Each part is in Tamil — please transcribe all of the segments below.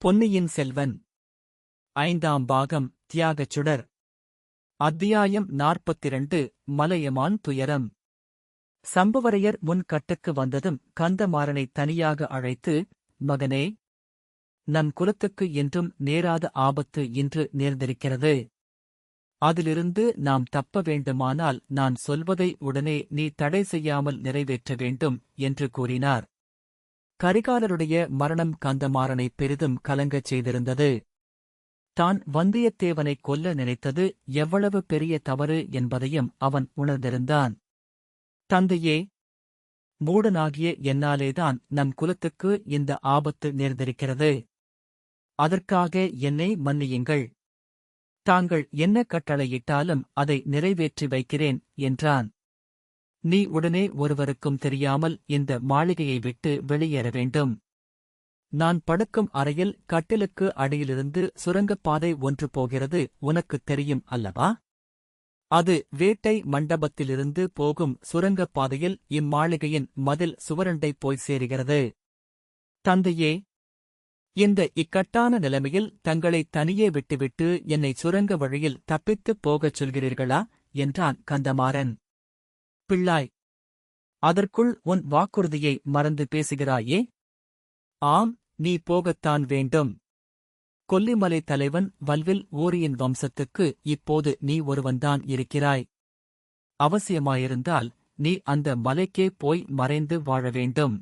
பொன்னியின் செல்வன் ஐந்தாம் பாகம் தியாகச் சுடர். அத்தியாயம் 42. மலையமான் துயரம். சம்புவரையர் முன் கட்டுக்கு வந்ததும் கந்தமாறனை தனியாக அழைத்து, மகனே, நம் குலத்துக்கு என்றும் நேராத ஆபத்து இன்று நேர்ந்திருக்கிறது. அதிலிருந்து நாம் தப்ப வேண்டுமானால் நான் சொல்வதை உடனே நீ தடை செய்யாமல் நிறைவேற்ற வேண்டும் என்று கூறினார். கரிகாலருடைய மரணம் கந்தமாறனை பெரிதும் கலங்கச் செய்திருந்தது. தான் வந்தியத்தேவனைக் கொல்ல நினைத்தது எவ்வளவு பெரிய தவறு என்பதையும் அவன் உணர்ந்திருந்தான். தந்தையே, மூடனாகிய என்னாலேதான் நம் குலத்துக்கு இந்த ஆபத்து நேர்ந்திருக்கிறது. அதற்காக என்னை மன்னியுங்கள். தாங்கள் என்ன கட்டளையிட்டாலும் அதை நிறைவேற்றி வைக்கிறேன் என்றான். நீ உடனே ஒருவருக்கும் தெரியாமல் இந்த மாளிகையை விட்டு வெளியேற வேண்டும். நான் படுக்கும் அறையில் கட்டிலுக்கு அடியிலிருந்து சுரங்கப்பாதை ஒன்று போகிறது, உனக்குத் தெரியும் அல்லவா? அது வேட்டை மண்டபத்திலிருந்து போகும் சுரங்கப்பாதையில் இம்மாளிகையின் மதில் சுவரண்டை போய் சேருகிறது. தந்தையே, இந்த இக்கட்டான நிலைமையில் தங்களை தனியே விட்டுவிட்டு என்னை சுரங்க வழியில் தப்பித்துப் போகச் சொல்கிறீர்களா என்றான் கந்தமாறன். பிள்ளாய், அதற்குள் உன் வாக்குறுதியை மறந்து பேசுகிறாயே? ஆம், நீ போகத்தான் வேண்டும். கொல்லிமலை தலைவன் வல்வில் ஓரியின் வம்சத்துக்கு இப்போது நீ ஒருவன்தான் இருக்கிறாய். அவசியமாயிருந்தால் நீ அந்த மலைக்கே போய் மறைந்து வாழ வேண்டும்.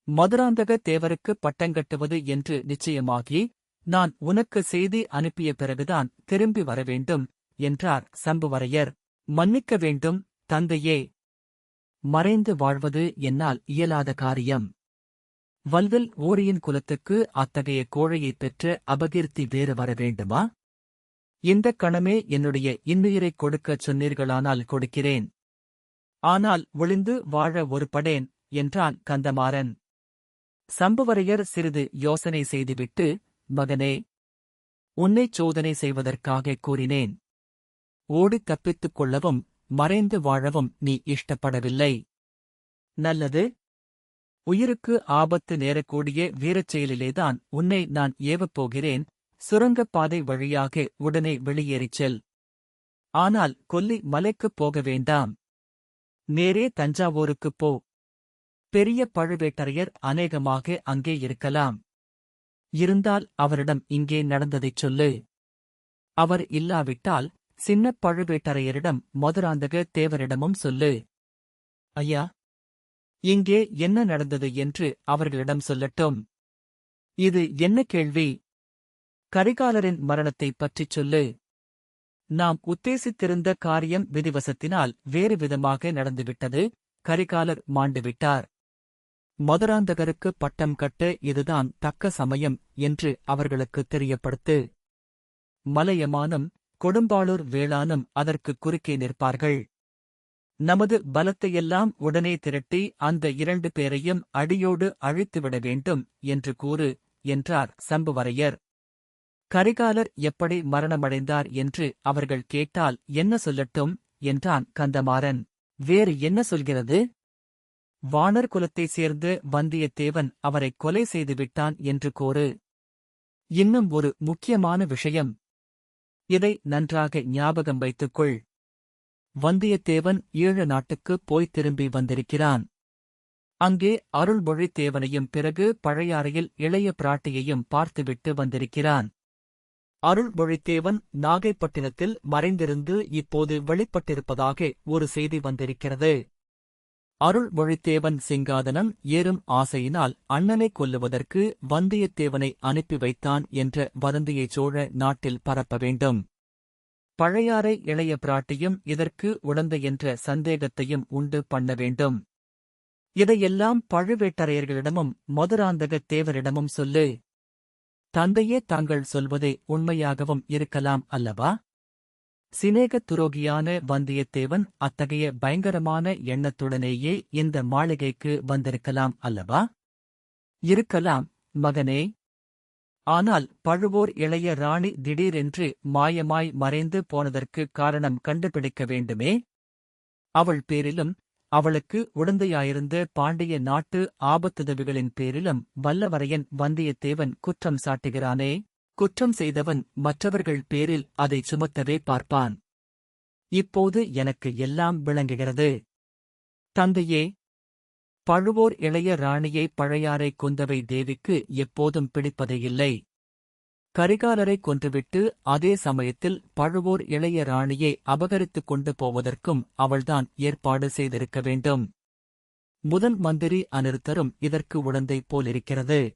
மதுராந்தக தேவருக்கு பட்டங்கட்டுவது என்று நிச்சயமாகி நான் உனக்கு செய்தி அனுப்பிய பிறகுதான் திரும்பி வரவேண்டும் என்றார் சம்புவரையர். மன்னிக்க வேண்டும் தந்தையே. மறைந்து வாழ்வது என்னால் இயலாத காரியம். வல்வில் ஓரியின் குலத்துக்கு அத்தகைய கோழையைப் பெற்ற அபகீர்த்தி வேறு வர வேண்டுமா? இந்தக் கணமே என்னுடைய இன்னுயிரைக் கொடுக்கச் சொன்னீர்களானால் கொடுக்கிறேன். ஆனால் ஒளிந்து வாழ ஒரு படேன் என்றான் கந்தமாறன். சம்புவரையர் சிறிது யோசனை செய்துவிட்டு, மகனே, உன்னைச் சோதனை செய்வதற்காக கூறினேன். ஓடித் தப்பித்துக் கொள்ளவும் மறைந்து வாழவும் நீ இஷ்டப்படவில்லை. நல்லது. உயிருக்கு ஆபத்து நேரக்கூடிய வீரச் செயலிலேதான் உன்னை நான் ஏவப்போகிறேன். சுரங்கப்பாதை வழியாக உடனே வெளியேறிச் செல். ஆனால் கொல்லி மலைக்குப் போக வேண்டாம். நேரே தஞ்சாவூருக்குப் போ. பெரிய பழுவேட்டரையர் அநேகமாக அங்கே இருக்கலாம். இருந்தால் அவரிடம் இங்கே நடந்ததைச் சொல்லு. அவர் இல்லாவிட்டால் சின்னப் பழுவேட்டரையரிடம் மதுராந்தக தேவரிடமும் சொல்லு. ஐயா, இங்கே என்ன நடந்தது என்று அவர்களிடம் சொல்லட்டும். இது என்ன கேள்வி? கரிகாலரின் மரணத்தைப் பற்றிச் சொல்லு. நாம் உத்தேசித்திருந்த காரியம் விதிவசத்தினால் வேறு விதமாக நடந்துவிட்டது. கரிகாலர் மாண்டுவிட்டார். மதுராந்தகருக்கு பட்டம் கட்ட இதுதான் தக்க சமயம் என்று அவர்களுக்குத் தெரியப்படுத்து. மலையமானும் கொடும்பாளூர் வேளானும் அதற்கு குறுக்கே நிற்பார்கள். நமது பலத்தையெல்லாம் உடனே திரட்டி அந்த 2 பேரையும் அடியோடு அழித்துவிட வேண்டும் என்று கூறு என்றார் சம்புவரையர். கரிகாலர் எப்படி மரணமடைந்தார் என்று அவர்கள் கேட்டால் என்ன சொல்லட்டும் என்றான் கந்தமாறன். வேறு என்ன சொல்கிறது? வாணர் குலத்தைச் சேர்ந்த வந்தியத்தேவன் அவரைக் கொலை செய்துவிட்டான் என்று கூறு. இன்னும் ஒரு முக்கியமான விஷயம். இதை நன்றாக ஞாபகம் வைத்துக்கொள். வந்தியத்தேவன் ஈழ நாட்டுக்குப் போய்த் திரும்பி வந்திருக்கிறான். அங்கே அருள்மொழித்தேவனையும் பிறகு பழையாறையில் இளைய பிராட்டியையும் பார்த்துவிட்டு வந்திருக்கிறான். அருள்மொழித்தேவன் நாகைப்பட்டினத்தில் மறைந்திருந்து இப்போது வெளிப்பட்டிருப்பதாக ஒரு செய்தி வந்திருக்கிறது. அருள்மொழித்தேவன் சிங்காதனம் ஏறும் ஆசையினால் அண்ணனைக் கொல்லுவதற்கு வந்தியத்தேவனை அனுப்பி வைத்தான் என்ற வதந்தியைச் சோழ நாட்டில் பரப்ப வேண்டும். பழையாறை இளைய பிராட்டியும் இதற்கு உடந்தை என்ற சந்தேகத்தையும் உண்டு பண்ண வேண்டும். இதையெல்லாம் பழுவேட்டரையர்களிடமும் மதுராந்தக தேவரிடமும் சொல்லு. தந்தையே, தாங்கள் சொல்வதே உண்மையாகவும் இருக்கலாம் அல்லவா? சிநேகத் துரோகியான வந்தியத்தேவன் அத்தகைய பயங்கரமான எண்ணத்துடனேயே இந்த மாளிகைக்கு வந்திருக்கலாம் அல்லவா? இருக்கலாம் மகனே. ஆனால் பழுவூர் இளைய ராணி திடீரென்று மாயமாய் மறைந்து போனதற்கு காரணம் கண்டுபிடிக்க வேண்டுமே. அவள் பேரிலும் அவளுக்கு உடந்தையாயிருந்த பாண்டிய நாட்டு ஆபத்துதவிகளின் பேரிலும் வல்லவரையன் வந்தியத்தேவன் குற்றம் சாட்டுகிறானே. குற்றம் செய்தவன் மற்றவர்கள் பேரில் அதைச் சுமத்தவே பார்ப்பான். இப்போது எனக்கு எல்லாம் விளங்குகிறது. தந்தையே, பழுவூர் இளைய ராணியை பழையாறை குந்தவை தேவிக்கு எப்போதும் பிடிப்பதே இல்லை. கரிகாலரை கொன்றுவிட்டு அதே சமயத்தில் பழுவூர் இளைய ராணியை அபகரித்துக் கொண்டு போவதற்கும் அவள்தான் ஏற்பாடு செய்திருக்க வேண்டும். முதன் மந்திரி அநிருத்தரும் இதற்கு உடந்தை போலிருக்கிறது.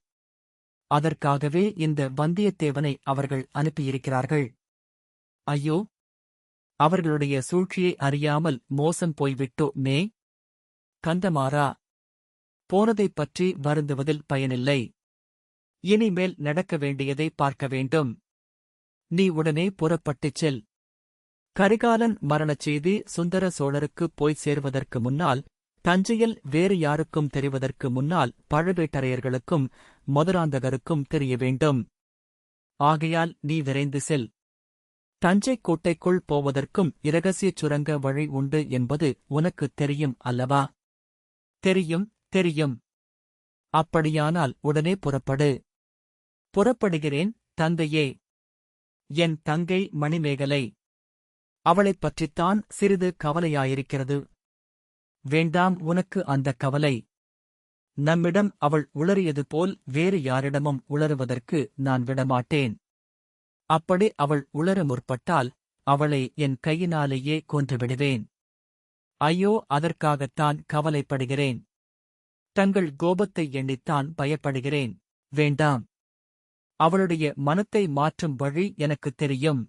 அதற்காகவே இந்த வந்தியத்தேவனை அவர்கள் அனுப்பியிருக்கிறார்கள். ஐயோ, அவர்களுடைய சூழ்ச்சியை அறியாமல் மோசம் போய்விட்டோமே. கந்தமாறா, போனதைப் பற்றி வருந்துவதில் பயனில்லை. இனிமேல் நடக்க வேண்டியதை பார்க்க வேண்டும். நீ உடனே புறப்பட்டுச் செல். கரிகாலன் மரணச் செய்தி சுந்தர சோழருக்குப் போய்ச் சேர்வதற்கு முன்னால், தஞ்சையில் வேறு யாருக்கும் தெரிவதற்கு முன்னால் பழுவேட்டரையர்களுக்கும் மதுராந்தகருக்கும் தெரிய வேண்டும். ஆகையால் நீ விரைந்து செல். தஞ்சைக் கோட்டைக்குள் போவதற்கும் இரகசியச் சுரங்க வழி உண்டு என்பது உனக்குத் தெரியும் அல்லவா? தெரியும், தெரியும். அப்படியானால் உடனே புறப்படு. புறப்படுகிறேன், தந்தையே. என் தங்கை மணிமேகலை. அவளைப் பற்றித்தான் சிறிது கவலையாயிருக்கிறது. வேண்டாம் உனக்கு அந்தக் கவலை. நம்மிடம் அவள் உளறியது போல் வேறு யாரிடமும் உளறுவதற்கு நான் விடமாட்டேன். அப்படி அவள் உளர முற்பட்டால் அவளை என் கையினாலேயே கொன்றுவிடுவேன். ஐயோ, அதற்காகத்தான் கவலைப்படுகிறேன். தங்கள் கோபத்தை எண்ணித்தான் பயப்படுகிறேன். வேண்டாம். அவளுடைய மனத்தை மாற்றும் வழி எனக்குத் தெரியும்.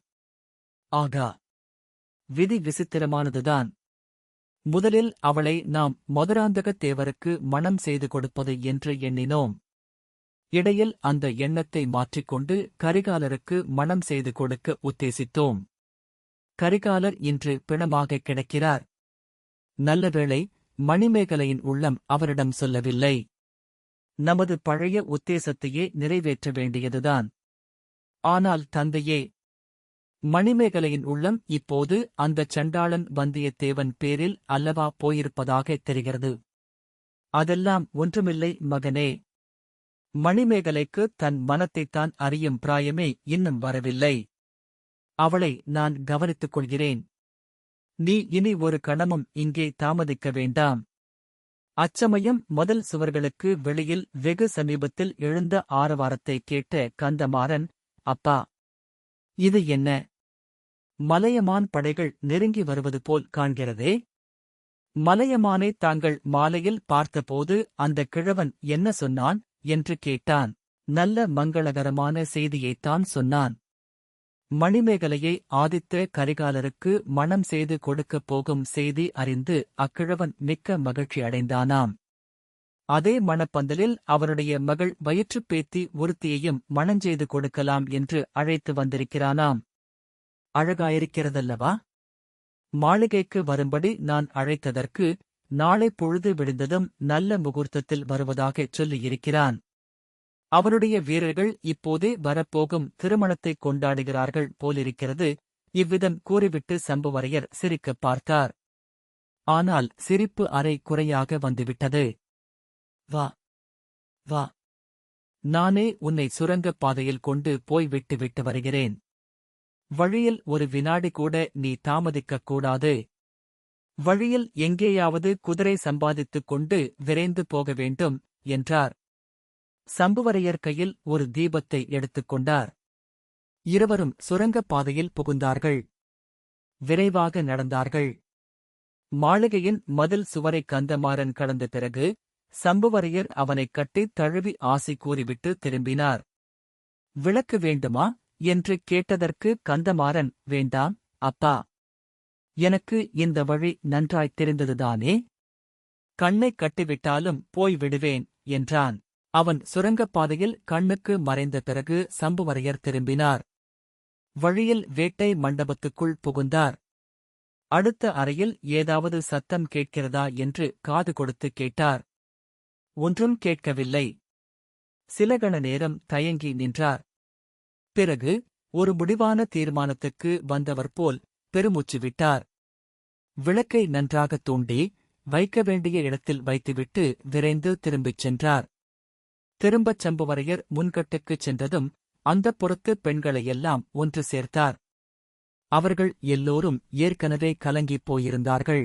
ஆகா, விதி விசித்திரமானதுதான். முதலில் அவளை நாம் மதுராந்தகத் தேவருக்கு மணம் செய்து கொடுப்பது என்று எண்ணினோம். இடையில் அந்த எண்ணத்தை மாற்றிக்கொண்டு கரிகாலருக்கு மணம் செய்து கொடுக்க உத்தேசித்தோம். கரிகாலர் இன்று பிணமாகக் கிடக்கிறார். நல்லவேளை, மணிமேகலையின் உள்ளம் அவரிடம் சொல்லவில்லை. நமது பழைய உத்தேசத்தையே நிறைவேற்ற வேண்டியதுதான். ஆனால் தந்தையே, மணிமேகலையின் உள்ளம் இப்போது அந்தச் சண்டாளன் வந்தியத்தேவன் பேரில் அல்லவா போயிருப்பதாகத் தெரிகிறது. அதெல்லாம் ஒன்றுமில்லை மகனே. மணிமேகலைக்கு தன் மனத்தைத்தான் அறியும் பிராயமே இன்னும் வரவில்லை. அவளை நான் கவனித்துக் கொள்கிறேன். நீ இனி ஒரு கணமும் இங்கே தாமதிக்க வேண்டாம். அச்சமயம் முதல் சுவர்களுக்கு வெளியில் வெகு சமீபத்தில் எழுந்த ஆரவாரத்தை கேட்ட கந்தமாறன், அப்பா, இது என்ன? மலையமான் படைகள் நெருங்கி வருவது போல் காண்கிறதே. மலையமானை தாங்கள் மாலையில் பார்த்தபோது அந்த கிழவன் என்ன சொன்னான் என்று கேட்டான். நல்ல மங்களகரமான செய்தியைத்தான் சொன்னான். மணிமேகலையை ஆதித்த கரிகாலருக்கு மணம் செய்து கொடுக்கப் போகும் செய்தி அறிந்து அக்கிழவன் மிக்க மகிழ்ச்சி அடைந்தானாம். அதே மணப்பந்தலில் அவருடைய மகள் வயிற்றுப் பேத்தி ஒருத்தியையும் மணஞ்செய்து கொடுக்கலாம் என்று அழைத்து வந்திருக்கிறானாம். அழகாயிருக்கிறதல்லவா? மாளிகைக்கு வரும்படி நான் அழைத்ததற்கு நாளை பொழுது விடிந்ததும் நல்ல முகூர்த்தத்தில் வருவதாகச் சொல்லியிருக்கிறான். அவருடைய வீரர்கள் இப்போதே வரப்போகும் திருமணத்தைக் கொண்டாடுகிறார்கள் போலிருக்கிறது. இவ்விதம் கூறிவிட்டு சம்புவரையர் சிரிக்கப் பார்த்தார். ஆனால் சிரிப்பு அரை குறையாக வந்துவிட்டது. வா, வா, நானே உன்னை சுரங்கப் பாதையில் கொண்டு போய் விட்டு வருகிறேன். வழியில் ஒரு வினாடி கூட நீ தாமதிக்கக் கூடாது. வழியில் எங்கேயாவது குதிரை சம்பாதித்துக் கொண்டு விரைந்து போக வேண்டும் என்றார். சம்புவரையர் கையில் ஒரு தீபத்தை எடுத்துக்கொண்டார். இருவரும் சுரங்கப் பாதையில் புகுந்தார்கள். விரைவாக நடந்தார்கள். மாளிகையின் மதில் சுவரை கந்தமாறன் கடந்த பிறகு சம்புவரையர் அவனைக் கட்டித் தழுவி ஆசி கூறிவிட்டு திரும்பினார். விளக்கு வேண்டுமா என்று கேட்டதற்கு கந்தமாறன், வேண்டாம் அப்பா, எனக்கு இந்த வழி நன்றாய்த் தெரிந்ததுதானே. கண்ணைக் கட்டிவிட்டாலும் போய் விடுவேன் என்றான். அவன் சுரங்கப்பாதையில் கண்ணுக்கு மறைந்த பிறகு சம்புவரையர் திரும்பினார். வழியில் வேட்டை மண்டபத்துக்குள் புகுந்தார். அடுத்த அறையில் ஏதாவது சத்தம் கேட்கிறதா என்று காது கொடுத்து கேட்டார். ஒன்றும் கேட்கவில்லை. சில கண நேரம் தயங்கி நின்றார். பிறகு ஒரு முடிவான தீர்மானத்துக்கு வந்தவர் போல் பெருமூச்சு விட்டார். விளக்கை நன்றாகத் தூண்டி வைக்க வேண்டிய இடத்தில் வைத்துவிட்டு விரைந்து திரும்பிச் சென்றார். திரும்பச் சம்புவரையர் முன்கட்டுக்குச் சென்றதும் அந்தப் புறத்து பெண்களையெல்லாம் ஒன்று சேர்த்தார். அவர்கள் எல்லோரும் ஏற்கனவே கலங்கிப் போயிருந்தார்கள்.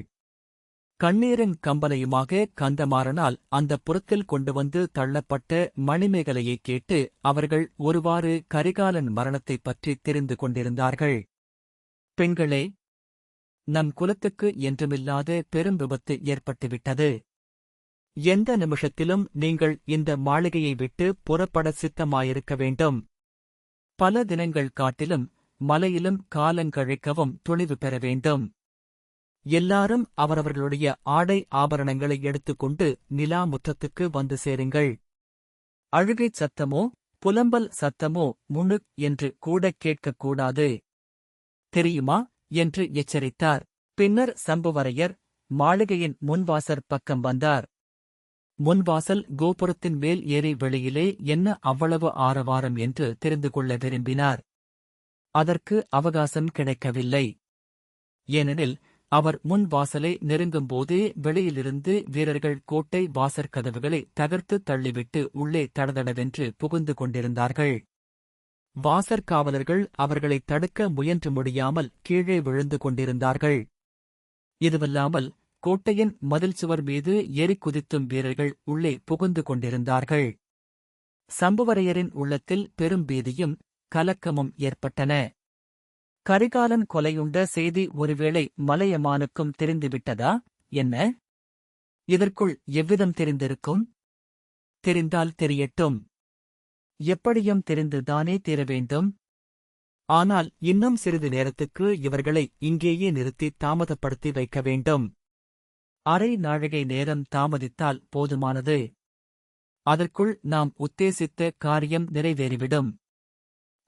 கண்ணீரின் கம்பலையுமாக கந்தமாறனால் அந்தப் புறத்தில் கொண்டு வந்து தள்ளப்பட்ட மணிமேகலையைக் கேட்டு அவர்கள் ஒருவாறு கரிகாலன் மரணத்தைப் பற்றி தெரிந்து கொண்டிருந்தார்கள். பெண்களே, நம் குலத்துக்கு என்றுமில்லாத பெரும் விபத்து ஏற்பட்டுவிட்டது. எந்த நிமிஷத்திலும் நீங்கள் இந்த மாளிகையை விட்டு புறப்பட சித்தமாயிருக்க வேண்டும். பல தினங்கள் காட்டிலும் மலையிலும் காலங்கழிக்கவும் துணிவு பெற வேண்டும். எல்லாரும் அவரவர்களுடைய ஆடை ஆபரணங்களை எடுத்துக்கொண்டு நிலா முற்றத்துக்கு வந்து சேருங்கள். அழுகைச் சத்தமோ புலம்பல் சத்தமோ முணுக் என்று கூடக் கேட்கக்கூடாது. தெரியுமா என்று எச்சரித்தார். பின்னர் சம்புவரையர் மாளிகையின் முன்வாசற் பக்கம் வந்தார். முன்வாசல் கோபுரத்தின் மேல் ஏறி வெளியிலே என்ன அவ்வளவு ஆரவாரம் என்று தெரிந்து கொள்ள விரும்பினார். அதற்கு அவகாசம் கிடைக்கவில்லை. ஏனெனில் அவர் முன் வாசலை நெருங்கும்போதே வெளியிலிருந்து வீரர்கள் கோட்டை வாசற்கதவுகளை தகர்த்து தள்ளிவிட்டு உள்ளே தடதடவென்று புகுந்து கொண்டிருந்தார்கள். வாசற்காவலர்கள் அவர்களைத் தடுக்க முயன்று முடியாமல் கீழே விழுந்து கொண்டிருந்தார்கள். இதுவல்லாமல் கோட்டையின் மதில் சுவர் மீது ஏறிக் குதித்தும் வீரர்கள் உள்ளே புகுந்து கொண்டிருந்தார்கள். சம்புவரையரின் உள்ளத்தில் பெரும் பீதியும் கலக்கமும் ஏற்பட்டன. கரிகாலன் கொலையுண்ட செய்தி ஒருவேளை மலையமானுக்கும் தெரிந்துவிட்டதா என்ன? இதற்குள் எவ்விதம் தெரிந்திருக்கும்? தெரிந்தால் தெரியட்டும். எப்படியும் தெரிந்துதானே தீர வேண்டும். ஆனால் இன்னும் சிறிது நேரத்துக்கு இவர்களை இங்கேயே நிறுத்தி தாமதப்படுத்தி வைக்க வேண்டும். அரை நாழிகை நேரம் தாமதித்தால் போதுமானது. அதற்குள் நாம் உத்தேசித்த காரியம் நிறைவேறிவிடும்.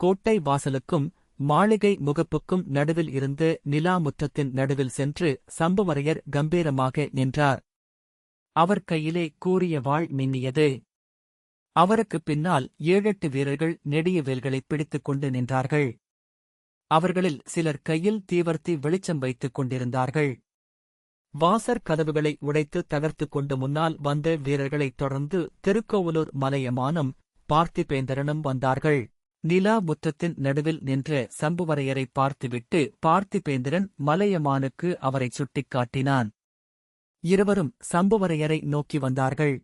கோட்டை வாசலுக்கும் மாளிகை முகப்புக்கும் நடுவில் இருந்து நிலா முற்றத்தின் நடுவில் சென்று சம்புவரையர் கம்பீரமாக நின்றார். அவர் கையிலே கூரிய வாள் மின்னியது. அவருக்குப் பின்னால் 7-8 வீரர்கள் நெடிய வேல்களைப் பிடித்துக் கொண்டு நின்றார்கள். அவர்களில் சிலர் கையில் தீவர்த்தி வெளிச்சம் வைத்துக் கொண்டிருந்தார்கள். வாசற் கதவுகளை உடைத்து தகர்த்துக் கொண்டு முன்னால் வந்த வீரர்களைத் தொடர்ந்து திருக்கோவலூர் மலையமானும் பார்த்திபேந்திரனும் வந்தார்கள். நிலா முற்றத்தின் நடுவில் நின்ற சம்புவரையரை பார்த்துவிட்டு பார்த்திபேந்திரன் மலையமானுக்கு அவரைச் சுட்டிக் காட்டினான். இருவரும் சம்புவரையரை நோக்கி வந்தார்கள்.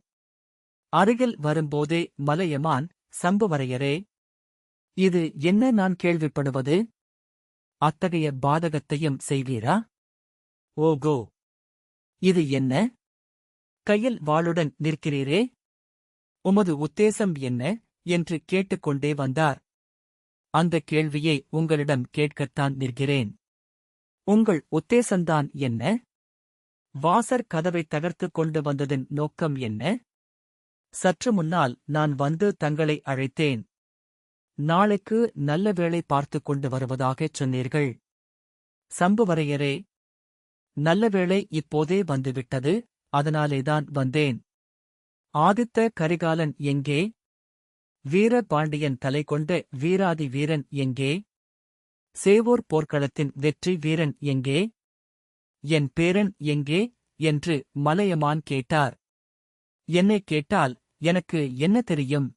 அருகில் வரும்போதே மலையமான், சம்புவரையரே, இது என்ன நான் கேள்விப்படுவது? அத்தகைய பாதகத்தையும் செய்வீரா? ஓகோ, இது என்ன? கையில் வாளுடன் நிற்கிறீரே, உமது உத்தேசம் என்ன என்று கேட்டுக்கொண்டே வந்தார். அந்த கேள்வியை உங்களிடம் கேட்கத்தான் நிற்கிறேன். உங்கள் உத்தேசந்தான் என்ன? வாசற் கதவைத் தகர்த்துக் கொண்டு வந்ததின் நோக்கம் என்ன? சற்று முன்னால் நான் வந்து தங்களை அழைத்தேன். நாளைக்கு நல்ல வேளை பார்த்துக் கொண்டு வருவதாகச் சொன்னீர்கள். சம்புவரையரே, நல்ல வேளை இப்போதே வந்துவிட்டது, அதனாலேதான் வந்தேன். ஆதித்த கரிகாலன் எங்கே? வீர பாண்டியன் தலை கொண்ட வீராதி வீரன் எங்கே? சேவூர் போர்க்களத்தின் வெற்றி வீரன் எங்கே? என் பேரன் எங்கே? என்று மலையமான் கேட்டார். என்னைக் கேட்டால் எனக்கு என்ன தெரியும்?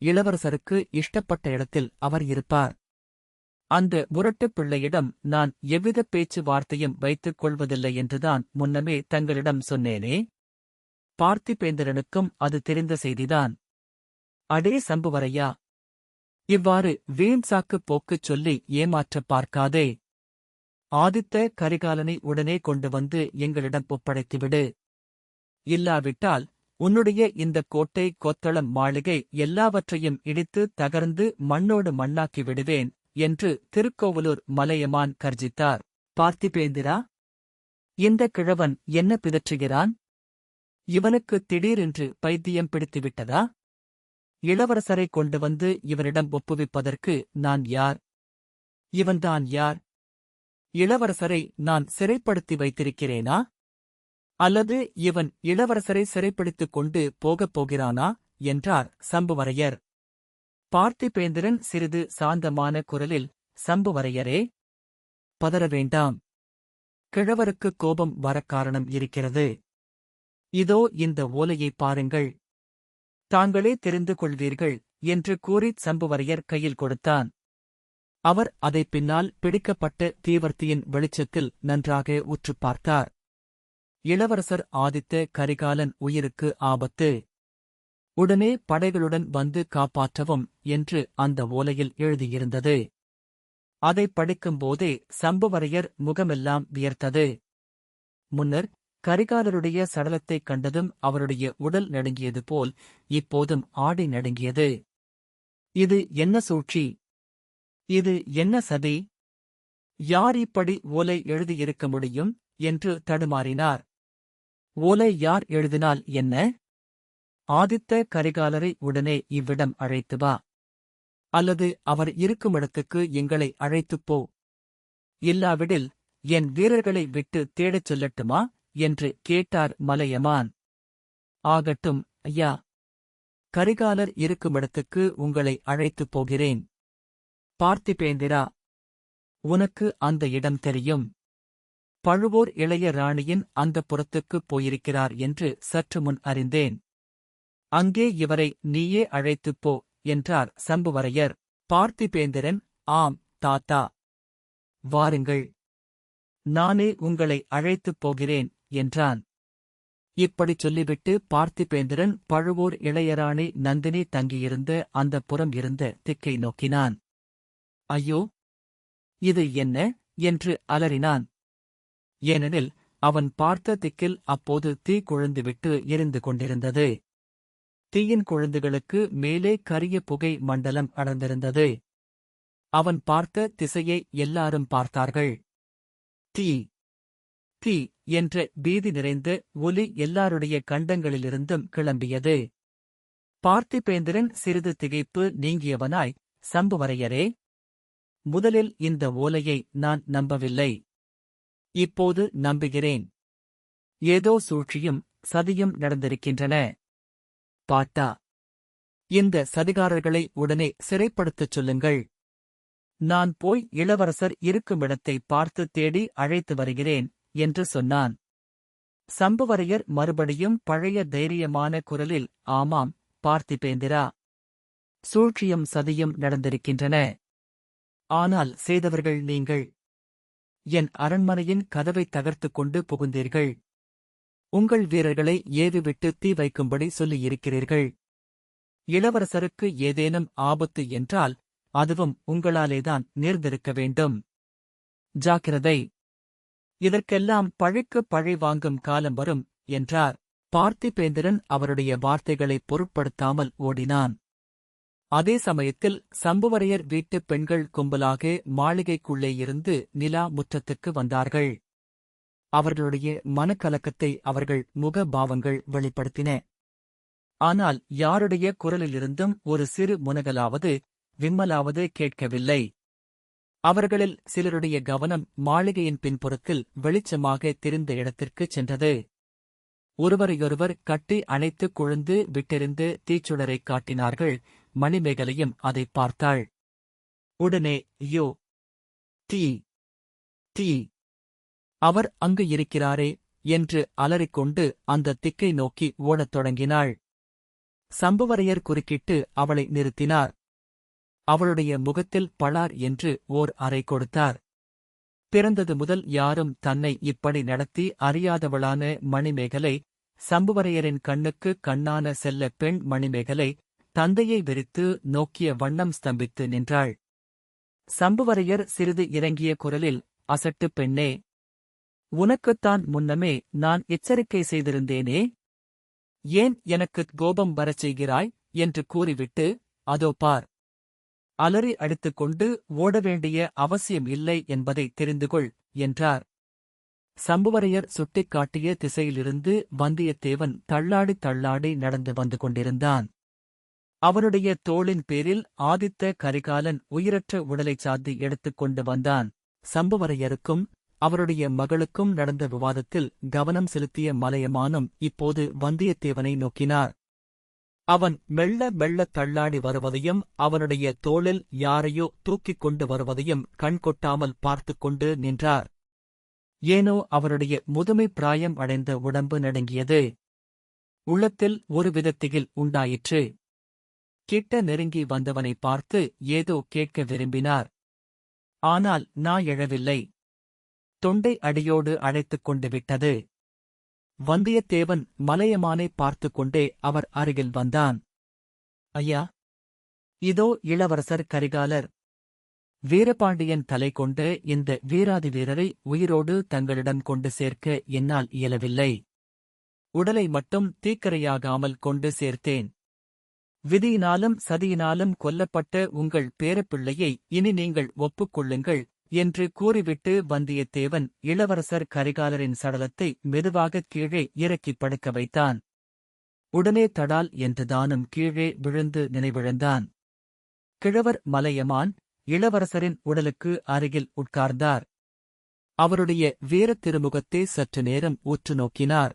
இளவரசருக்கு இஷ்டப்பட்ட இடத்தில் அவர் இருப்பார். அந்த முரட்டுப் பிள்ளையிடம் நான் எவ்வித பேச்சு வார்த்தையும் வைத்துக் கொள்வதில்லை என்றுதான் முன்னமே தங்களிடம் சொன்னேனே. பார்த்திபேந்திரனுக்கும் அது தெரிந்த செய்திதான். அடே சம்புவரையா, இவ்வாறு வீண் சாக்குப் போக்குச் சொல்லி ஏமாற்றப் பார்க்காதே. ஆதித்த கரிகாலனை உடனே கொண்டு வந்து எங்களிடம் ஒப்படைத்துவிடு. இல்லாவிட்டால் உன்னுடைய இந்தக் கோட்டை கொத்தளம் மாளிகை எல்லாவற்றையும் இடித்து தகர்ந்து மண்ணோடு மண்ணாக்கி விடுவேன் என்று திருக்கோவலூர் மலையமான் கர்ஜித்தார். பார்த்திபேந்திரா, இந்த கிழவன் என்ன பிதற்றுகிறான்? இவனுக்கு திடீரென்று பைத்தியம் பிடித்துவிட்டதா? இளவரசரை கொண்டு வந்து இவனிடம் ஒப்புவிப்பதற்கு நான் யார்? இவன்தான் யார்? இளவரசரை நான் சிறைப்படுத்தி வைத்திருக்கிறேனா? அல்லது இவன் இளவரசரை சிறைப்பிடித்துக் கொண்டு போகப் போகிறானா? என்றார் சம்புவரையர். பார்த்திபேந்திரன் சிறிது சாந்தமான குரலில், சம்புவரையரே, பதற வேண்டாம். கிழவருக்கு கோபம் வரக் காரணம் இருக்கிறது. இதோ இந்த ஓலையை பாருங்கள். தாங்களே தெரிந்து கொள்வீர்கள் என்று கூறிச் சம்புவரையர் கையில் கொடுத்தான். அவர் அதை பின்னால் பிடிக்கப்பட்ட தீவர்த்தியின் வெளிச்சத்தில் நன்றாக உற்றுப் பார்த்தார். இளவரசர் ஆதித்த கரிகாலன் உயிருக்கு ஆபத்து. உடனே படைகளுடன் வந்து காப்பாற்றவும் என்று அந்த ஓலையில் எழுதியிருந்தது. அதை படிக்கும்போதே சம்புவரையர் முகமெல்லாம் வியர்த்தது. முன்னர் கரிகாலருடைய சடலத்தைக் கண்டதும் அவருடைய உடல் நடுங்கியது போல் இப்போதும் ஆடை நடுங்கியது. இது என்ன சூழ்ச்சி? இது என்ன சதி? யார் இப்படி ஓலை எழுதியிருக்க முடியும் என்று தடுமாறினார். ஓலை யார் எழுதினால் என்ன? ஆதித்த கரிகாலரை உடனே இவ்விடம் அழைத்து வா. அல்லது அவர் இருக்குமிடத்துக்கு எங்களை அழைத்துப் போ. இல்லாவிடில் என் வீரர்களை விட்டு தேடச் சொல்லட்டுமா என்று கேட்டார் மலையமான். ஆகட்டும் ஐயா. கரிகாலர் இருக்குமிடத்துக்கு உங்களை அழைத்துப் போகிறேன். பார்த்திபேந்திரா, உனக்கு அந்த இடம் தெரியும். பழுவூர் இளைய ராணியின் அந்தப் புறத்துக்குப் போயிருக்கிறார் என்று சற்று முன் அறிந்தேன். அங்கே இவரை நீயே அழைத்துப் போ என்றார் சம்புவரையர். பார்த்திபேந்திரன், ஆம் தாத்தா. வாருங்கள். நானே உங்களை அழைத்துப் போகிறேன் என்றான். இப்படிச் சொல்லிவிட்டு பார்த்திபேந்திரன் பழுவூர் இளையராணி நந்தினி தங்கியிருந்த அந்தப் புறம் இருந்த திக்கை நோக்கினான். ஐயோ, இது என்ன என்று அலறினான். ஏனெனில் அவன் பார்த்த திக்கில் அப்போது தீ கொழுந்துவிட்டு எரிந்து கொண்டிருந்தது. தீயின் கொழுந்துகளுக்கு மேலே கரிய புகை மண்டலம் அடர்ந்திருந்தது. அவன் பார்த்த திசையை எல்லாரும் பார்த்தார்கள். தீ தீ என்ற பீதி நிறைந்த ஒலி எல்லாருடைய கண்டங்களிலிருந்தும் கிளம்பியது. பார்த்திபேந்திரன் சிறிது திகைப்பு நீங்கியவனாய், சம்புவரையரே, முதலில் இந்த ஓலையை நான் நம்பவில்லை. இப்போது நம்புகிறேன். ஏதோ சூழ்ச்சியும் சதியும் நடந்திருக்கின்றன. பாட்டா, இந்த சதிகாரர்களை உடனே சிறைப்படுத்தச் சொல்லுங்கள். நான் போய் இளவரசர் இருக்குமிடத்தை பார்த்து தேடி அழைத்து வருகிறேன் என்று சொன்னான். சம்புவரையர் மறுபடியும் பழைய தைரியமான குரலில், ஆமாம் பார்த்திபேந்திரா, சூழ்ச்சியும் சதியும் நடந்திருக்கின்றன. ஆனால் செய்தவர்கள் நீங்கள். என் அரண்மனையின் கதவை தகர்த்துக் கொண்டு புகுந்தீர்கள். உங்கள் வீரர்களை ஏவிவிட்டு தீ வைக்கும்படி சொல்லியிருக்கிறீர்கள். இளவரசருக்கு ஏதேனும் ஆபத்து என்றால் அதுவும் உங்களாலேதான் நேர்ந்திருக்க வேண்டும். ஜாக்கிரதை. இதற்கெல்லாம் பழிக்கு பழி வாங்கும் காலம் வரும் என்றார். பார்த்திபேந்திரன் அவருடைய வார்த்தைகளைப் பொருட்படுத்தாமல் ஓடினான். அதே சமயத்தில் சம்புவரையர் வீட்டுப் பெண்கள் கும்பலாக மாளிகைக்குள்ளே இருந்து நிலா முற்றத்துக்கு வந்தார்கள். அவர்களுடைய மனக்கலக்கத்தை அவர்கள் முகபாவங்கள் வெளிப்படுத்தின. ஆனால் யாருடைய குரலிலிருந்தும் ஒரு சிறு முனகலாவது விம்மலாவது கேட்கவில்லை. அவர்களில் சிலருடைய கவனம் மாளிகையின் பின்புறத்தில் வெளிச்சமாக தெரிந்த இடத்திற்குச் சென்றது. ஒருவரையொருவர் கட்டி அணைத்துக் கொழுந்து விட்டெறிந்து தீச்சுடரைக் காட்டினார்கள். மணிமேகலையும் அதைப் பார்த்தாள். உடனே, யோ, தீ தீ, அவர் அங்கு இருக்கிறாரே என்று அலறிக்கொண்டு அந்த திக்கை நோக்கி ஓடத் தொடங்கினாள். சம்புவரையர் குறுக்கிட்டு அவளை நிறுத்தினார். அவளுடைய முகத்தில் பளார் என்று ஓர் அறை கொடுத்தார். பிறந்தது முதல் யாரும் தன்னை இப்படி நடத்தி அறியாதவளான மணிமேகலை, சம்புவரையரின் கண்ணுக்கு கண்ணான செல்ல பெண் மணிமேகலை, தந்தையை வெறித்து நோக்கிய வண்ணம் ஸ்தம்பித்து நின்றாள். சம்புவரையர் சிறிது இறங்கிய குரலில், அசட்டு பெண்ணே, உனக்குத்தான் முன்னமே நான் எச்சரிக்கை செய்திருந்தேனே, ஏன் எனக்குக் கோபம் வரச் செய்கிறாய் என்று கூறிவிட்டு, அதோ பார், அலறி அடித்துக்கொண்டு ஓடவேண்டிய அவசியம் இல்லை என்பதை தெரிந்துகொள் என்றார். சம்புவரையர் சுட்டிக்காட்டிய திசையிலிருந்து வந்தியத்தேவன் தள்ளாடி தள்ளாடி நடந்து வந்து கொண்டிருந்தான். அவனுடைய தோளின் பேரில் ஆதித்த கரிகாலன் உயிரற்ற உடலைச் சாத்தி எடுத்துக் கொண்டு வந்தான். சம்புவரையருக்கும் அவருடைய மகளுக்கும் நடந்த விவாதத்தில் கவனம் செலுத்திய மலையமானும் இப்போது வந்தியத்தேவனை நோக்கினார். அவன் மெல்ல மெல்ல தள்ளாடி வருவதையும் அவனுடைய தோளில் யாரையோ தூக்கிக் கொண்டு வருவதையும் கண்கொட்டாமல் பார்த்துக் கொண்டு நின்றார். ஏனோ அவருடைய முதுமை பிராயம் அடைந்த உடம்பு நடுங்கியது. உள்ளத்தில் ஒரு விதத்திகில் உண்டாயிற்று. கிட்ட நெருங்கி வந்தவனை பார்த்து ஏதோ கேட்க விரும்பினார். ஆனால் நா எழவில்லை. தொண்டை அடியோடு அழைத்துக் கொண்டு விட்டது. வந்தியத்தேவன் மலையமானை பார்த்துக் கொண்டே அவர் அருகில் வந்தான். ஐயா, இதோ இளவரசர் கரிகாலர். வீரபாண்டியன் தலை கொண்ட இந்த வீராதி வீரரை உயிரோடு தங்களிடம் கொண்டு சேர்க்க என்னால் இயலவில்லை. உடலை மட்டும் தீக்கரையாகாமல் கொண்டு சேர்த்தேன். விதியினாலும் சதியினாலும் கொல்லப்பட்ட உங்கள் பேரப்பிள்ளையை இனி நீங்கள் ஒப்புக்கொள்ளுங்கள் என்று கூறிவிட்டு வந்தியத்தேவன் இளவரசர் கரிகாலரின் சடலத்தை மெதுவாகக் கீழே இறக்கிப் படுக்க வைத்தான். உடனே தடால் என்று தானும் கீழே விழுந்து நினைவிழந்தான். கிழவர் மலையமான் இளவரசரின் உடலுக்கு அருகில் உட்கார்ந்தார். அவருடைய வீரத் திருமுகத்தை சற்று நேரம் உற்று நோக்கினார்.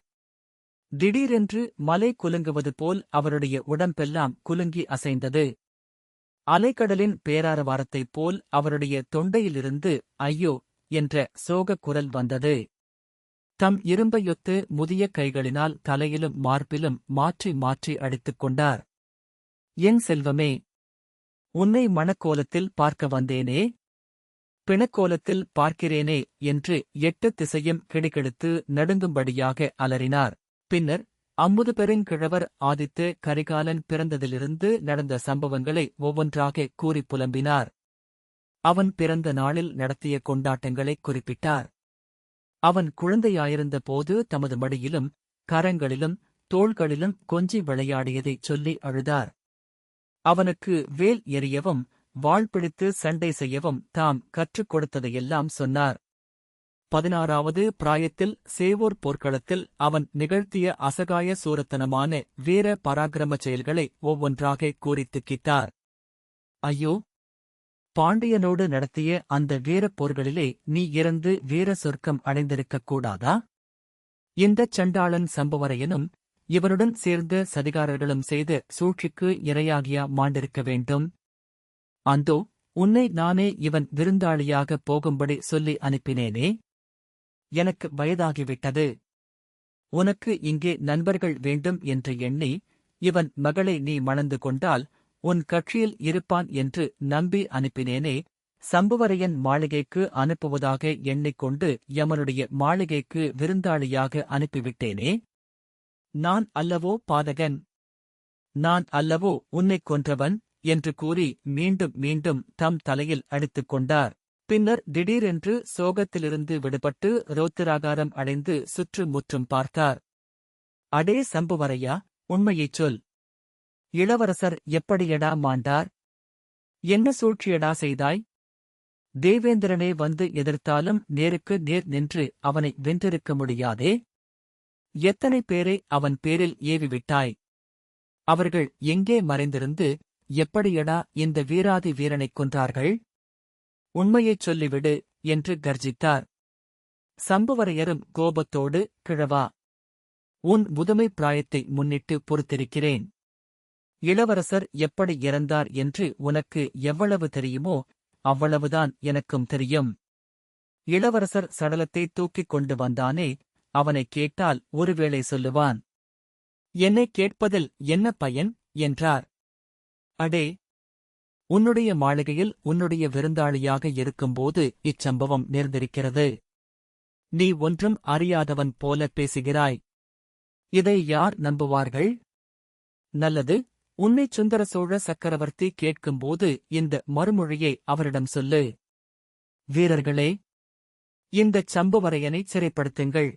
திடீரென்று மலை குலுங்குவது போல் அவருடைய உடம்பெல்லாம் குலுங்கி அசைந்தது. அலைக்கடலின் பேராரவாரத்தைப் போல் அவருடைய தொண்டையிலிருந்து ஐயோ என்ற சோகக் குரல் வந்தது. தம் இரும்பையொத்து முதிய கைகளினால் தலையிலும் மார்பிலும் மாற்றி மாற்றி அடித்துக் கொண்டார். என் செல்வமே, உன்னை மணக்கோலத்தில் பார்க்க வந்தேனே, பிணக்கோலத்தில் பார்க்கிறேனே என்று 8 திசையும் கிடுகிடுத்து நடுங்கும்படியாக அலறினார். பின்னர் அம்முது பெருங்கிழவர் ஆதித்த கரிகாலன் பிறந்ததிலிருந்து நடந்த சம்பவங்களை ஒவ்வொன்றாக கூறிப் புலம்பினார். அவன் பிறந்த நாளில் நடத்திய கொண்டாட்டங்களைக் குறிப்பிட்டார். அவன் குழந்தையாயிருந்த போது தமது மடியிலும் கரங்களிலும் தோள்களிலும் கொஞ்சி விளையாடியதைச் சொல்லி அழுதார். அவனுக்கு வேல் எறியவும் வாள் பிடித்து சண்டை செய்யவும் தாம் கற்றுக் கொடுத்ததையெல்லாம் சொன்னார். 16வது பிராயத்தில் சேவூர் போர்க்களத்தில் அவன் நிகழ்த்திய அசகாய சூரத்தனமான வீர பராக்கிரமச் செயல்களை ஒவ்வொன்றாக கூறித் திக்கிட்டார். ஐயோ, பாண்டியனோடு நடத்திய அந்த வீரப் போர்களிலே நீ இறந்து வீர சொர்க்கம் அடைந்திருக்கக் கூடாதா? இந்தச் சண்டாளன் சம்புவரையனும் இவனுடன் சேர்ந்த சதிகாரர்களும் செய்த சூழ்ச்சிக்கு இரையாகியா மாண்டிருக்க வேண்டும்? அந்தோ, உன்னை நானே இவன் விருந்தாளியாகப் போகும்படி சொல்லி அனுப்பினேனே. எனக்கு வயதாகிவிட்டது. உனக்கு இங்கே நண்பர்கள் வேண்டும் என்று எண்ணி இவன் மகளை நீ மணந்து கொண்டால் உன் கட்சியில் இருப்பான் என்று நம்பி அனுப்பினேனே. சம்புவரையன் மாளிகைக்கு அனுப்புவதாக எண்ணிக்கொண்டு யமனுடைய மாளிகைக்கு விருந்தாளியாக அனுப்பிவிட்டேனே. நான் அல்லவோ பாதகன்? நான் அல்லவோ உன்னைக் கொன்றவன் என்று கூறி மீண்டும் மீண்டும் தம் தலையில் அடித்துக் கொண்டார். பின்னர் திடீரென்று சோகத்திலிருந்து விடுபட்டு ரோத்திராகாரம் அடைந்து சுற்று முற்றும் பார்த்தார். அடே சம்புவரையா, உண்மையைச் சொல். இளவரசர் எப்படியடா மாண்டார்? என்ன சூழ்ச்சியடா செய்தாய்? தேவேந்திரனே வந்து எதிர்த்தாலும் நேருக்கு நேர் நின்று அவனை வென்றிருக்க முடியாதே. எத்தனை பேரை அவன் பேரில் ஏவிவிட்டாய்? அவர்கள் எங்கே மறைந்திருந்து எப்படியடா இந்த வீராதி வீரனைக் கொன்றார்கள்? உண்மையைச் சொல்லிவிடு என்று கர்ஜித்தார். சம்புவரையரும் கோபத்தோடு, கிழவா, உன் முதுமை பிராயத்தை முன்னிட்டு பொறுத்திருக்கிறேன். இளவரசர் எப்படி இறந்தார் என்று உனக்கு எவ்வளவு தெரியுமோ அவ்வளவுதான் எனக்கும் தெரியும். இளவரசர் சடலத்தை தூக்கிக் கொண்டு வந்தானே, அவனைக் கேட்டால் ஒருவேளை சொல்லுவான். என்னைக் கேட்பதில் என்ன பயன் என்றார். அடே, உன்னுடைய மாளிகையில் உன்னுடைய விருந்தாளியாக இருக்கும்போது இச்சம்பவம் நேர்ந்திருக்கிறது. நீ ஒன்றும் அறியாதவன் போல பேசுகிறாய். இதை யார் நம்புவார்கள்? நல்லது, உன்னைச் சுந்தர சோழ சக்கரவர்த்தி கேட்கும்போது இந்த மறுமொழியை அவரிடம் சொல்லு. வீரர்களே, இந்தச் சம்புவரையனைச் சிறைப்படுத்துங்கள்.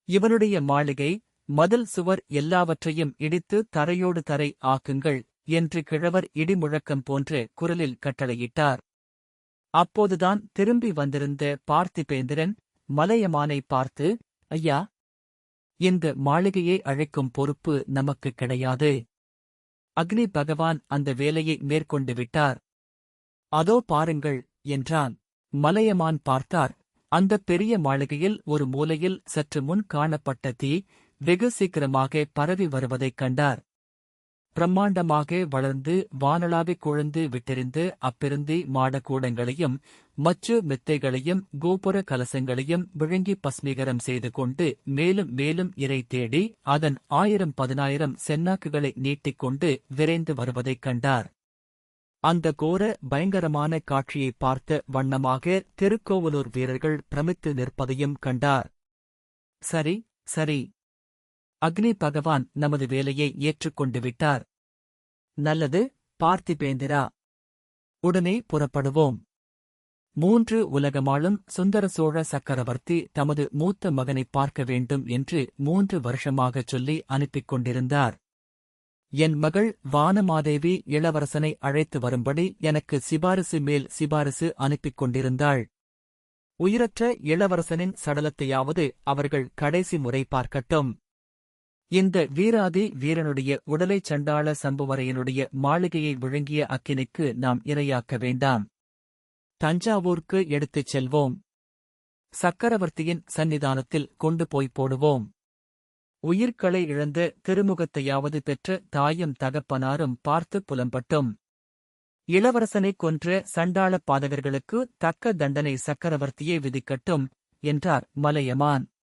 இவனுடைய மாளிகை, மதில் சுவர் எல்லாவற்றையும் இடித்து தரையோடு தரை ஆக்குங்கள் என்று கிழவர் இடிமுழக்கம் போன்ற குரலில் கட்டளையிட்டார். அப்போதுதான் திரும்பி வந்திருந்த பார்த்திபேந்திரன் மலையமானை பார்த்து, ஐயா, இந்த மாளிகையை அழைக்கும் பொறுப்பு நமக்கு கிடையாது. அக்னி பகவான் அந்த வேலையை மேற்கொண்டு விட்டார். அதோ பாருங்கள் என்றான். மலையமான் பார்த்தார். அந்தப் பெரிய மாளிகையில் ஒரு மூலையில் சற்று முன் காணப்பட்ட தீ வெகு சீக்கிரமாக பரவி வருவதைக் கண்டார். பிரம்மாண்டமாக வளர்ந்து வானளாவிக் கொழுந்து விட்டெறிந்து அப்பெருந்தி மாடக்கூடங்களையும் மச்சு மெத்தைகளையும் கோபுர கலசங்களையும் விழுங்கி பஸ்மீகரம் செய்து கொண்டு மேலும் மேலும் இரை தேடி அதன் 1000-10,000 சென்னாக்குகளை நீட்டிக்கொண்டு விரைந்து வருவதைக் கண்டார். அந்த கோர பயங்கரமான காட்சியைப் பார்த்த வண்ணமாக திருக்கோவலூர் வீரர்கள் பிரமித்து நிற்பதையும் கண்டார். சரி, சரி. அக்னி பகவான் நமது வேலையை ஏற்றுக்கொண்டு விட்டார். நல்லது, பார்த்திபேந்திரா. உடனே புறப்படுவோம். 3 உலகமாளும் சுந்தர சோழ சக்கரவர்த்தி தமது மூத்த மகனைப் பார்க்க வேண்டும் என்று 3 வருஷமாகச் சொல்லி அனுப்பிக் கொண்டிருந்தார். என் மகள் வானமாதேவி இளவரசனை அழைத்து வரும்படி எனக்கு சிபாரிசு மேல் சிபாரிசு அனுப்பிக் கொண்டிருந்தாள். உயிரற்ற இளவரசனின் சடலத்தையாவது அவர்கள் கடைசி முறை பார்க்கட்டும். இந்த வீராதி வீரனுடைய உடலைச் சண்டாள சம்புவரையனுடைய மாளிகையை விழுங்கிய அக்கினிக்கு நாம் இரையாக்க வேண்டாம். தஞ்சாவூர்க்கு எடுத்துச் செல்வோம். சக்கரவர்த்தியின் சந்நிதானத்தில் கொண்டு போய் போடுவோம். உயிர்களை இழந்த திருமுகத்தையாவது பெற்ற தாயும் தகப்பனாரும் பார்த்து புலம்பட்டும். இளவரசனைக் கொன்ற சண்டாள பாதகர்களுக்கு தக்க தண்டனை சக்கரவர்த்தியே விதிக்கட்டும் என்றார் மலையமான்.